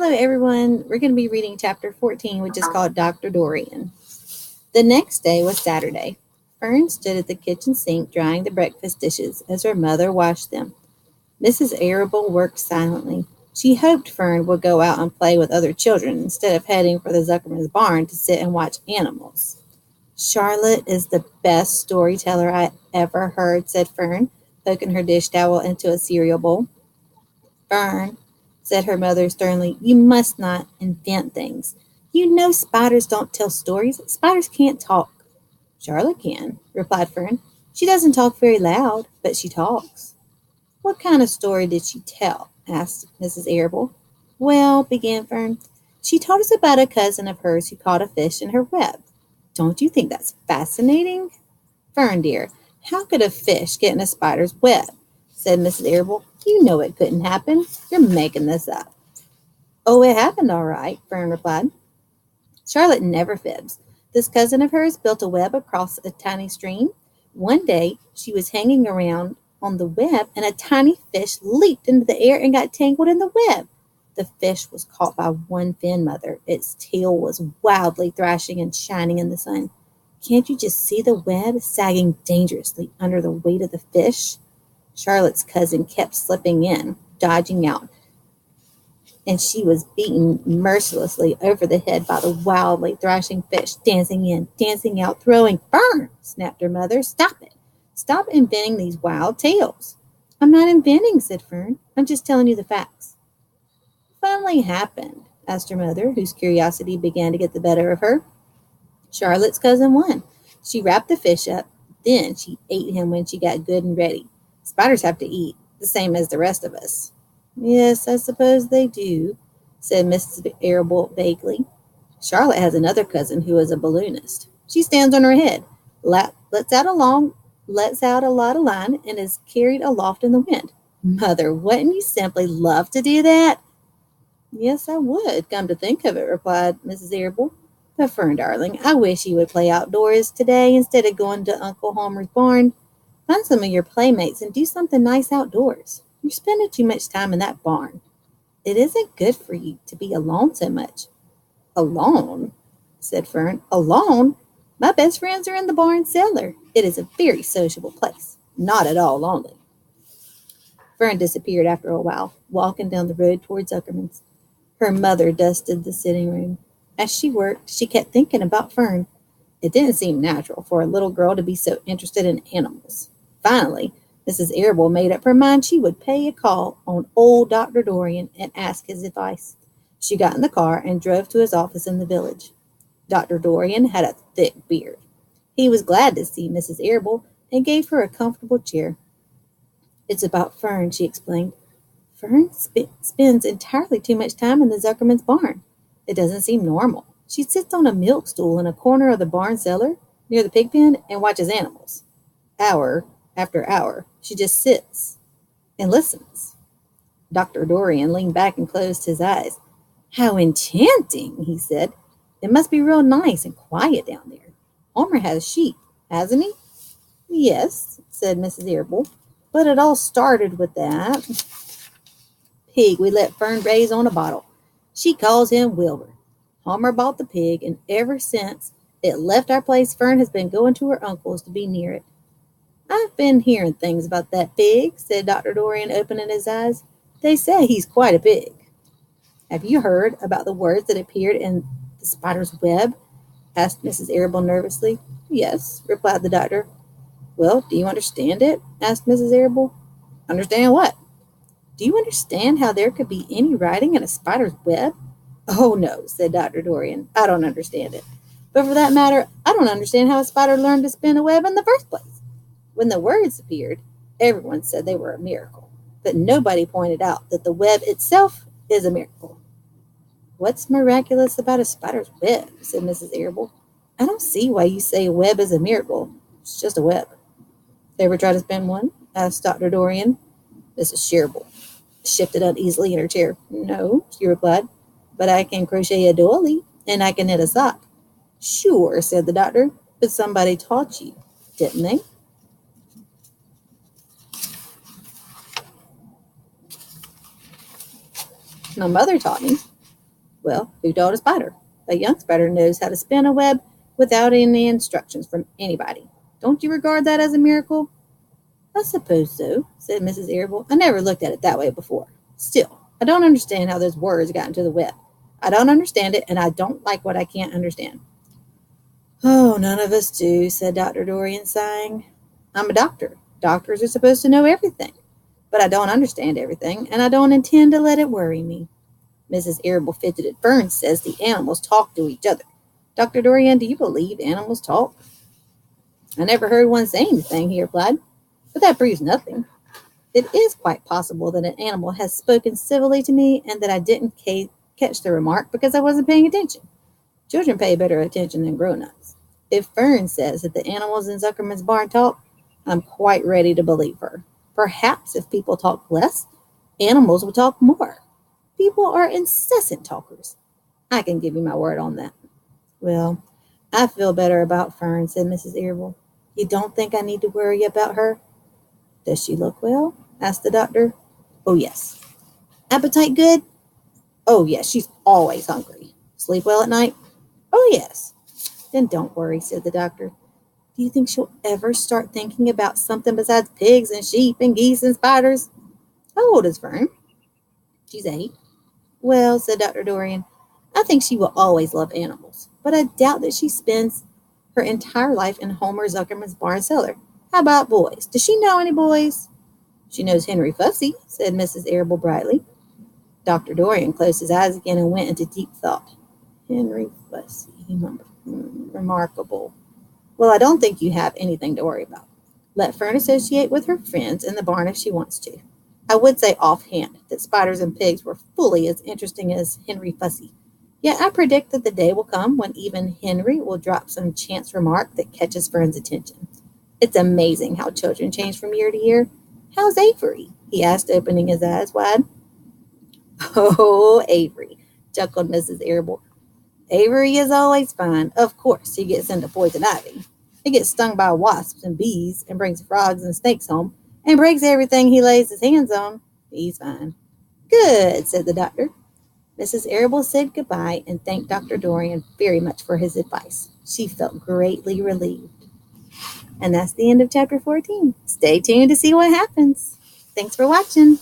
Hello, everyone. We're going to be reading chapter 14, which is called Dr. Dorian. The next day was Saturday. Fern stood at the kitchen sink drying the breakfast dishes as her mother washed them. Mrs. Arable worked silently. She hoped Fern would go out and play with other children instead of heading for the Zuckerman's barn to sit and watch animals. Charlotte is the best storyteller I ever heard, said Fern, poking her dish towel into a cereal bowl. Fern, said her mother sternly, you must not invent things. You know spiders don't tell stories. Spiders can't talk. Charlotte can, replied Fern. She doesn't talk very loud, but she talks. What kind of story did she tell? Asked Mrs. Arable. Well, began Fern, she told us about a cousin of hers who caught a fish in her web. Don't you think that's fascinating? Fern, dear, how could a fish get in a spider's web? Said Mrs. Arable. You know it couldn't happen. You're making this up. Oh, it happened all right, Fern replied. Charlotte never fibs. This cousin of hers built a web across a tiny stream. One day, she was hanging around on the web, and a tiny fish leaped into the air and got tangled in the web. The fish was caught by one fin, Mother. Its tail was wildly thrashing and shining in the sun. Can't you just see the web sagging dangerously under the weight of the fish? Charlotte's cousin kept slipping in, dodging out, and she was beaten mercilessly over the head by the wildly thrashing fish, dancing in, dancing out, throwing. Fern, snapped her mother. Stop it. Stop inventing these wild tales. I'm not inventing, said Fern. I'm just telling you the facts. What finally happened? Asked her mother, whose curiosity began to get the better of her. Charlotte's cousin won. She wrapped the fish up. Then she ate him when she got good and ready. Spiders have to eat, the same as the rest of us. Yes, I suppose they do, said Mrs. Arable vaguely. Charlotte has another cousin who is a balloonist. She stands on her head, lets out a lot of line, and is carried aloft in the wind. Mother, wouldn't you simply love to do that? Yes, I would, come to think of it, replied Mrs. Arable. But Fern, darling, I wish you would play outdoors today instead of going to Uncle Homer's barn. Find some of your playmates and do something nice outdoors. You're spending too much time in that barn. It isn't good for you to be alone so much. Alone? Said Fern. Alone? My best friends are in the barn cellar. It is a very sociable place. Not at all lonely. Fern disappeared after a while, walking down the road towards Zuckerman's. Her mother dusted the sitting room. As she worked, she kept thinking about Fern. It didn't seem natural for a little girl to be so interested in animals. Finally, Mrs. Arable made up her mind she would pay a call on old Dr. Dorian and ask his advice. She got in the car and drove to his office in the village. Dr. Dorian had a thick beard. He was glad to see Mrs. Arable and gave her a comfortable chair. It's about Fern, she explained. Fern spends entirely too much time in the Zuckerman's barn. It doesn't seem normal. She sits on a milk stool in a corner of the barn cellar near the pig pen and watches animals. Hour after hour, she just sits and listens. Dr. Dorian leaned back and closed his eyes. How enchanting, he said. It must be real nice and quiet down there. Homer has sheep, hasn't he? Yes, said Mrs. Arable, but it all started with that pig we let Fern raise on a bottle. She calls him Wilbur. Homer bought the pig, and ever since it left our place, Fern has been going to her uncle's to be near it. I've been hearing things about that pig, said Dr. Dorian, opening his eyes. They say he's quite a pig. Have you heard about the words that appeared in the spider's web? Asked Mrs. Arable nervously. Yes, replied the doctor. Well, do you understand it? Asked Mrs. Arable. Understand what? Do you understand how there could be any writing in a spider's web? Oh, no, said Dr. Dorian. I don't understand it. But for that matter, I don't understand how a spider learned to spin a web in the first place. When the words appeared, everyone said they were a miracle, but nobody pointed out that the web itself is a miracle. What's miraculous about a spider's web? Said Mrs. Arable. I don't see why you say a web is a miracle. It's just a web. Ever try to spin one? Asked Dr. Dorian. Mrs. Shearable shifted uneasily in her chair. No, she replied, but I can crochet a doily, and I can knit a sock. Sure, said the doctor, but somebody taught you, didn't they? My mother taught me. Well, who told a spider? A young spider knows how to spin a web without any instructions from anybody. Don't you regard that as a miracle? I suppose so, said Mrs. Arable. I never looked at it that way before. Still, I don't understand how those words got into the web. I don't understand it, and I don't like what I can't understand. Oh, none of us do, said Dr. Dorian, sighing. I'm a doctor. Doctors are supposed to know everything. But I don't understand everything, and I don't intend to let it worry me. Mrs. Arable fidgeted. Fern says the animals talk to each other. Dr. Dorian, do you believe animals talk? I never heard one say anything, he replied. But that proves nothing. It is quite possible that an animal has spoken civilly to me and that I didn't catch the remark because I wasn't paying attention. Children pay better attention than grown-ups. If Fern says that the animals in Zuckerman's barn talk, I'm quite ready to believe her. Perhaps if people talk less, animals will talk more. People are incessant talkers. I can give you my word on that. Well, I feel better about Fern, said Mrs. Irble. You don't think I need to worry about her? Does she look well? Asked the doctor. Oh, yes. Appetite good? Oh, yes, she's always hungry. Sleep well at night? Oh, yes. Then don't worry, said the doctor. Do you think she'll ever start thinking about something besides pigs and sheep and geese and spiders? How old is Fern? She's 8. Well, said Dr. Dorian, I think she will always love animals, but I doubt that she spends her entire life in Homer Zuckerman's barn cellar. How about boys? Does she know any boys? She knows Henry Fussy, said Mrs. Arable brightly. Dr. Dorian closed his eyes again and went into deep thought. Henry Fussy, he murmured. Remarkable. Well, I don't think you have anything to worry about. Let Fern associate with her friends in the barn if she wants to. I would say offhand that spiders and pigs were fully as interesting as Henry Fussy. Yet I predict that the day will come when even Henry will drop some chance remark that catches Fern's attention. It's amazing how children change from year to year. How's Avery? He asked, opening his eyes wide. Oh, Avery, chuckled Mrs. Arable. Avery is always fine. Of course, he gets into poison ivy. He gets stung by wasps and bees and brings frogs and snakes home and breaks everything he lays his hands on. He's fine. Good, said the doctor. Mrs. Arable said goodbye and thanked Dr. Dorian very much for his advice. She felt greatly relieved. And that's the end of chapter 14. Stay tuned to see what happens. Thanks for watching.